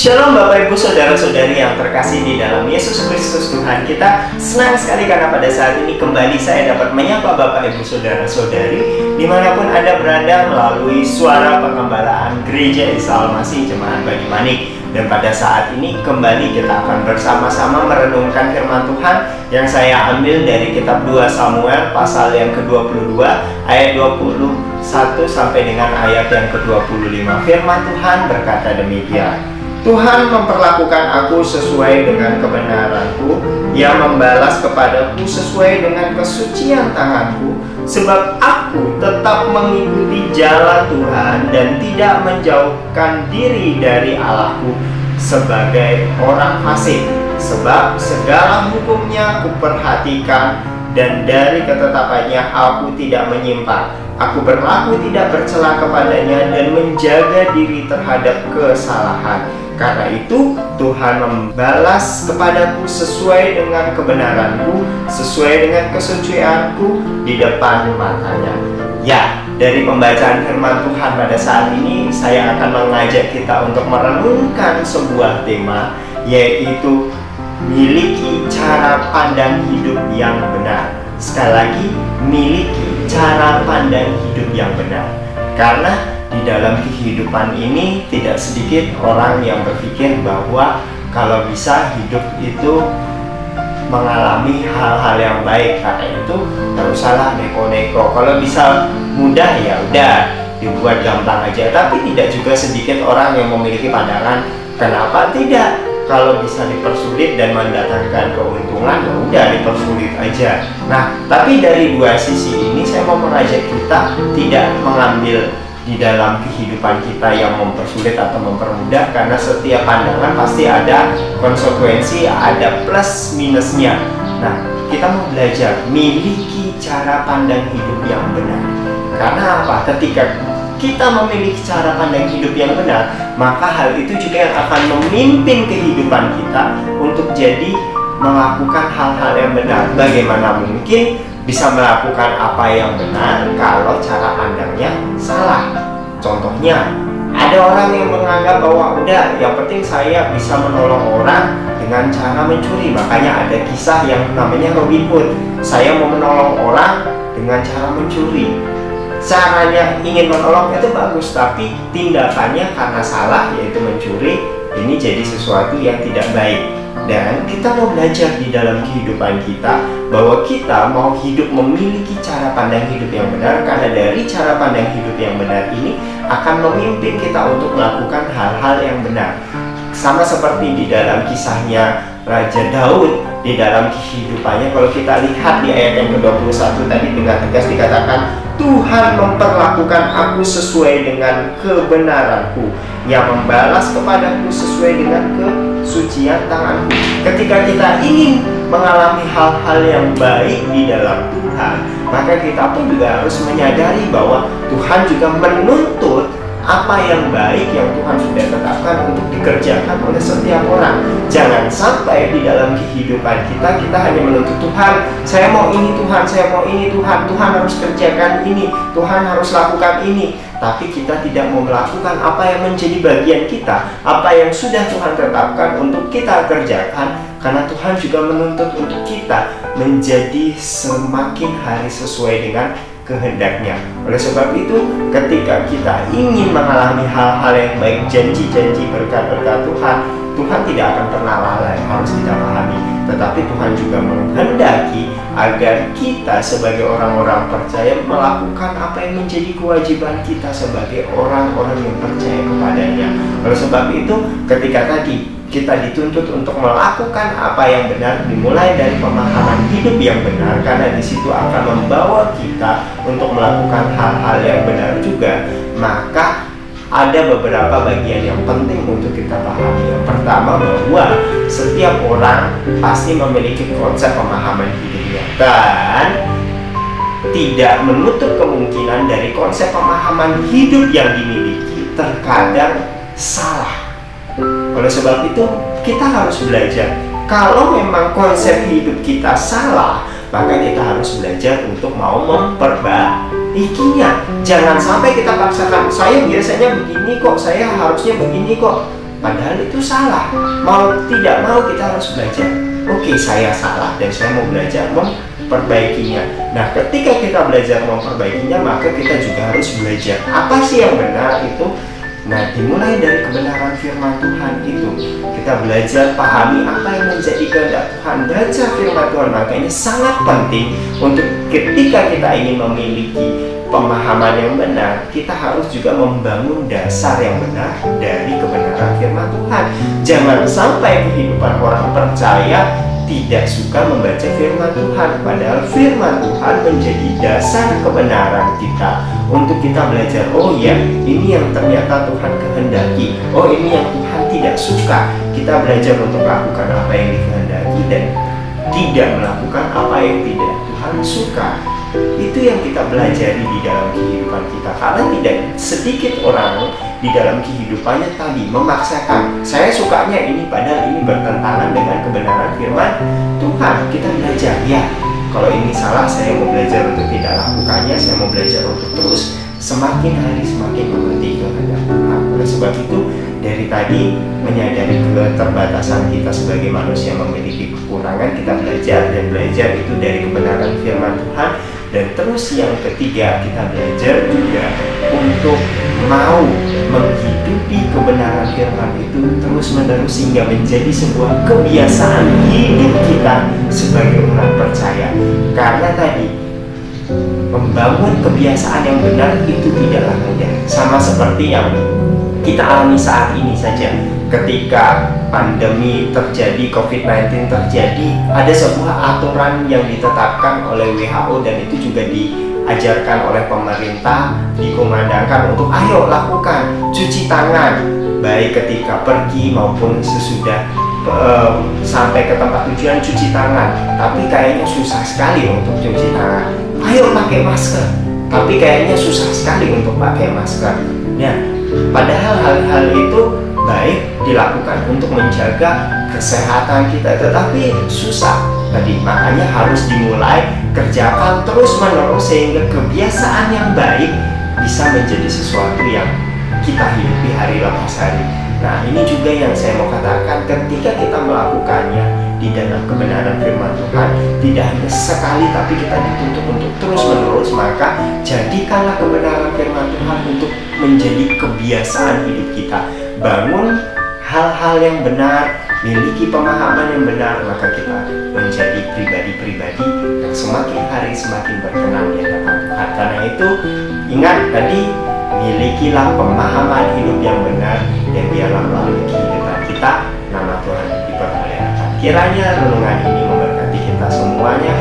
Shalom Bapak Ibu Saudara-saudari yang terkasih di dalam Yesus Kristus Tuhan kita. Senang sekali karena pada saat ini kembali saya dapat menyapa Bapak Ibu Saudara-saudari dimanapun Anda berada melalui suara pengembalaan Gereja Isa Al-Masih Jemaat Banyumanik. Dan pada saat ini kembali kita akan bersama-sama merenungkan firman Tuhan yang saya ambil dari kitab 2 Samuel pasal yang ke-22 ayat 21 sampai dengan ayat yang ke-25. Firman Tuhan berkata demikian: Tuhan memperlakukan aku sesuai dengan kebenaranku, Ia membalas kepadaku sesuai dengan kesucian tanganku, sebab aku tetap mengikuti jalan Tuhan dan tidak menjauhkan diri dari Allahku sebagai orang fasik. Sebab segala hukumnya aku perhatikan dan dari ketetapannya aku tidak menyimpang. Aku berlaku tidak bercela kepadanya dan menjaga diri terhadap kesalahan. Karena itu Tuhan membalas kepadaku sesuai dengan kebenaranku, sesuai dengan kesucianku di depan matanya. Ya, dari pembacaan firman Tuhan pada saat ini saya akan mengajak kita untuk merenungkan sebuah tema, yaitu miliki cara pandang hidup yang benar. Sekali lagi, miliki cara pandang hidup yang benar. Karena di dalam kehidupan ini tidak sedikit orang yang berpikir bahwa kalau bisa hidup itu mengalami hal-hal yang baik, karena itu tak usahlah neko-neko. Kalau bisa mudah ya udah dibuat gampang aja. Tapi tidak juga sedikit orang yang memiliki pandangan kenapa tidak, kalau bisa dipersulit dan mendatangkan keuntungan ya udah dipersulit aja. Nah, tapi dari dua sisi ini saya mau mengajak kita tidak mengambil di dalam kehidupan kita yang mempersulit atau mempermudah, karena setiap pandangan pasti ada konsekuensi, ada plus minusnya. Nah, kita mau belajar miliki cara pandang hidup yang benar. Karena apa? Ketika kita memiliki cara pandang hidup yang benar, maka hal itu juga yang akan memimpin kehidupan kita untuk jadi melakukan hal-hal yang benar. Bagaimana mungkin bisa melakukan apa yang benar kalau cara pandangnya salah? Contohnya, ada orang yang menganggap bahwa udah yang penting saya bisa menolong orang dengan cara mencuri. Makanya ada kisah yang namanya Robin Hood. Saya mau menolong orang dengan cara mencuri. Caranya ingin menolong itu bagus, tapi tindakannya karena salah, yaitu mencuri, ini jadi sesuatu yang tidak baik. Dan kita mau belajar di dalam kehidupan kita bahwa kita mau hidup memiliki cara pandang hidup yang benar, karena dari cara pandang hidup yang benar ini akan memimpin kita untuk melakukan hal-hal yang benar. Sama seperti di dalam kisahnya Raja Daud, di dalam kehidupannya kalau kita lihat di ayat yang ke-21 tadi dengan tegas dikatakan, Tuhan memperlakukan aku sesuai dengan kebenaranku, Ia membalas kepadaku sesuai dengan kesucian tanganku. Ketika kita ingin mengalami hal-hal yang baik di dalam Tuhan, maka kita pun juga harus menyadari bahwa Tuhan juga menuntut apa yang baik yang Tuhan sudah tetapkan untuk dikerjakan oleh setiap orang. Jangan sampai di dalam kehidupan kita hanya menuntut Tuhan, saya mau ini Tuhan, saya mau ini Tuhan, Tuhan harus kerjakan ini, Tuhan harus lakukan ini. Tapi kita tidak mau melakukan apa yang menjadi bagian kita, apa yang sudah Tuhan tetapkan untuk kita kerjakan. Karena Tuhan juga menuntut untuk kita menjadi semakin hari sesuai dengan kehendaknya. Oleh sebab itu, ketika kita ingin mengalami hal-hal yang baik, janji-janji berkat-berkat Tuhan, Tuhan tidak akan pernah lalai, harus kita pahami. Tetapi Tuhan juga menghendaki agar kita sebagai orang-orang percaya melakukan apa yang menjadi kewajiban kita sebagai orang-orang yang percaya kepadanya. Oleh sebab itu, ketika tadi kita dituntut untuk melakukan apa yang benar, dimulai dari pemahaman hidup yang benar, karena di situ akan membawa kita untuk melakukan hal-hal yang benar juga. Maka ada beberapa bagian yang penting untuk kita pahami. Yang pertama, bahwa setiap orang pasti memiliki konsep pemahaman hidupnya, dan tidak menutup kemungkinan dari konsep pemahaman hidup yang dimiliki terkadang salah. Oleh sebab itu, kita harus belajar. Kalau memang konsep hidup kita salah, maka kita harus belajar untuk mau memperbaikinya. Jangan sampai kita paksakan, saya biasanya begini kok, saya harusnya begini kok. Padahal itu salah. Mau tidak mau kita harus belajar. Oke, saya salah dan saya mau belajar memperbaikinya. Nah, ketika kita belajar memperbaikinya, maka kita juga harus belajar apa sih yang benar itu. Nah, dimulai dari kebenaran firman Tuhan itu. Kita belajar pahami apa yang menjadi kehendak Tuhan. Baca firman Tuhan, makanya sangat penting untuk ketika kita ingin memiliki pemahaman yang benar, kita harus juga membangun dasar yang benar dari kebenaran firman Tuhan. Jangan sampai kehidupan orang percaya tidak suka membaca firman Tuhan, padahal firman Tuhan menjadi dasar kebenaran kita untuk kita belajar. Oh ya, ini yang ternyata Tuhan kehendaki. Oh, ini yang Tuhan tidak suka. Kita belajar untuk melakukan apa yang dikehendaki dan tidak melakukan apa yang tidak Tuhan suka. Itu yang kita pelajari di dalam kehidupan kita. Karena tidak sedikit orang di dalam kehidupannya tadi memaksakan, saya sukanya ini padahal ini bertentangan dengan kebenaran firman Tuhan. Kita belajar, ya, kalau ini salah saya mau belajar untuk tidak lakukannya. Saya mau belajar untuk terus semakin hari semakin mengerti kehendak Tuhan. Oleh sebab itu, dari tadi menyadari keterbatasan kita sebagai manusia memiliki kekurangan, kita belajar, dan belajar itu dari kebenaran firman Tuhan. Dan terus yang ketiga, kita belajar juga untuk mau menghidupi kebenaran firman itu terus menerus sehingga menjadi sebuah kebiasaan hidup kita sebagai orang percaya. Karena tadi membangun kebiasaan yang benar itu tidaklah mudah. Sama seperti yang kita alami saat ini saja. Ketika pandemi terjadi, COVID-19 terjadi, ada sebuah aturan yang ditetapkan oleh WHO dan itu juga diajarkan oleh pemerintah, dikumandangkan untuk ayo lakukan cuci tangan, baik ketika pergi maupun sesudah sampai ke tempat tujuan cuci tangan. Tapi kayaknya susah sekali untuk cuci tangan. Ayo pakai masker, tapi kayaknya susah sekali untuk pakai masker. Nah, padahal hal-hal itu baik dilakukan untuk menjaga kesehatan kita, tetapi susah tadi. Makanya harus dimulai kerjakan terus-menerus sehingga kebiasaan yang baik bisa menjadi sesuatu yang kita hidupi hari lepas hari. Nah, ini juga yang saya mau katakan, ketika kita melakukannya di dalam kebenaran firman Tuhan, tidak hanya sekali tapi kita dituntut untuk terus-menerus, maka jadikanlah kebenaran firman Tuhan untuk menjadi kebiasaan hidup kita. Bangun hal-hal yang benar, miliki pemahaman yang benar, maka kita menjadi pribadi-pribadi yang semakin hari semakin berkenan di hadapan Tuhan. Karena itu, ingat tadi, milikilah pemahaman hidup yang benar, dan biarlah melalui kehidupan kita nama Tuhan dipermuliakan. Kiranya renungan ini memberkati kita semuanya.